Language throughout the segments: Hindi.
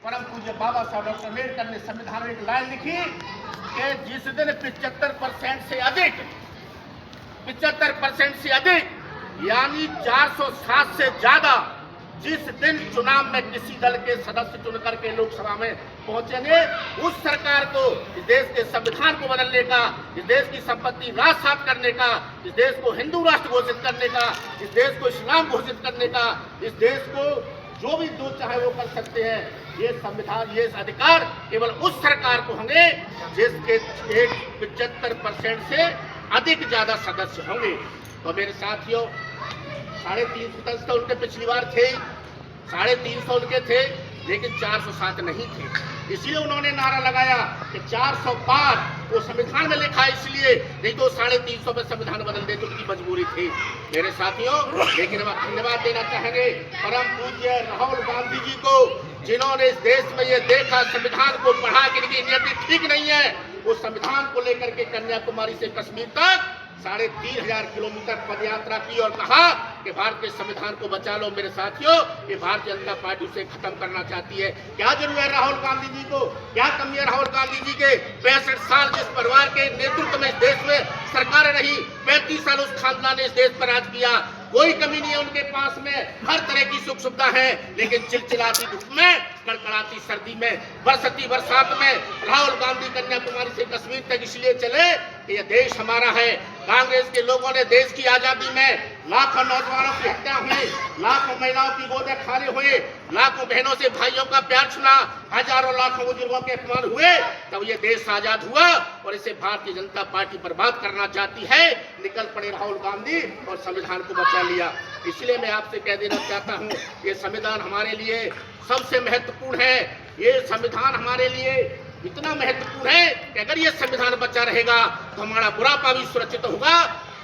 परम पूज्य बाबा साहब डॉक्टर अम्बेडकर ने संविधान में एक लाइन लिखी कि जिस दिन 75% से अधिक यानी 407 से ज्यादा जिस दिन चुनाव में किसी दल के सदस्य चुन करके लोकसभा में पहुंचेंगे, उस सरकार को इस देश के संविधान को बदलने का, इस देश की संपत्ति राजसात करने का, इस देश को हिंदू राष्ट्र घोषित करने का, इस देश को इस्लाम घोषित करने का, इस देश को जो भी जो चाहे वो कर सकते हैं। ये संविधान, ये अधिकार केवल उस सरकार को होंगे जिसके 75% से अधिक ज्यादा सदस्य होंगे। तो मेरे साथियों, 350 सदस्य तो उनके पिछली बार थे, 350 उनके थे, लेकिन 407 नहीं थे। इसलिए उन्होंने नारा लगाया कि 400 पार, वो संविधान में लिखा है इसलिए, नहीं तो 350 में संविधान बदल देते, उनकी मजबूरी थी मेरे साथियों। लेकिन हम धन्यवाद देना चाहेंगे परम पूज्य राहुल गांधी जी को, जिन्होंने इस देश में ये देखा संविधान को पढ़ा कि इनकी नीति ठीक नहीं है, वो संविधान को लेकर के कन्याकुमारी से कश्मीर तक 3500 किलोमीटर पदयात्रा की और कहा कि भारत के संविधान को बचा लो। मेरे साथियों, ये भारतीय जनता पार्टी उसे खत्म करना चाहती है। क्या जरूरत है राहुल गांधी जी को, क्या कमी है राहुल गांधी जी के? 65 साल जिस परिवार के नेतृत्व में इस देश में सरकार रही, 35 साल उस खानदान ने इस देश पर राज किया, कोई कमी नहीं है उनके पास में, हर तरह की सुख सुविधा है। लेकिन चिलचिलाती धूप में, कड़कड़ाती सर्दी में, बरसती बरसात में राहुल गांधी कन्याकुमारी से कश्मीर तक इसलिए चले कि यह देश हमारा है। कांग्रेस के लोगों ने देश की आजादी में लाखों नौजवानों की हत्या हुई, लाखों महिलाओं की गोदे खाली हुई, लाखों बहनों से भाइयों का प्यार छुना, हजारों लाखों बुजुर्गों के अपमान हुए, तब ये देश आजाद हुआ। और इसे भारतीय जनता पार्टी बर्बाद करना चाहती है। निकल पड़े राहुल गांधी और संविधान को बचा लिया। इसलिए मैं आपसे कह देना चाहता हूँ, ये संविधान हमारे लिए सबसे महत्वपूर्ण है। ये संविधान हमारे लिए इतना महत्वपूर्ण है कि अगर ये संविधान बचा रहेगा तो हमारा बुढ़ापा भी सुरक्षित होगा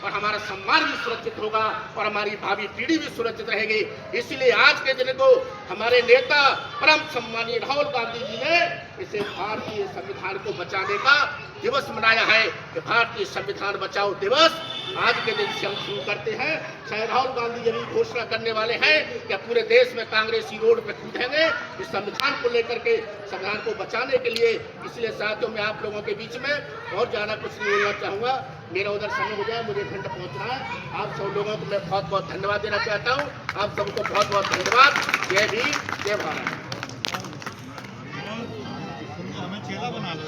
और हमारा सम्मान भी सुरक्षित होगा और हमारी भावी पीढ़ी भी सुरक्षित रहेगी। इसलिए आज के दिन को हमारे नेता परम सम्मानीय राहुल गांधी जी ने इसे भारतीय संविधान को बचाने का दिवस मनाया है कि भारतीय संविधान बचाओ दिवस आज के दिन से हम शुरू करते हैं। शायद राहुल गांधी जी भी घोषणा करने वाले हैं कि पूरे देश में कांग्रेसी रोड पे कूदेंगे इस संविधान को लेकर के, संविधान को बचाने के लिए। इसलिए साथियों, मैं आप लोगों के बीच में और ज्यादा कुछ नहीं बोलना चाहूँगा, मेरा उधर समय हो जाए, मुझे घंटा पहुँचना है। आप सब लोगों को मैं बहुत बहुत धन्यवाद देना चाहता हूँ। आप सबको बहुत बहुत धन्यवाद। जय भीम, जय भारत। हमें चेला बना लो।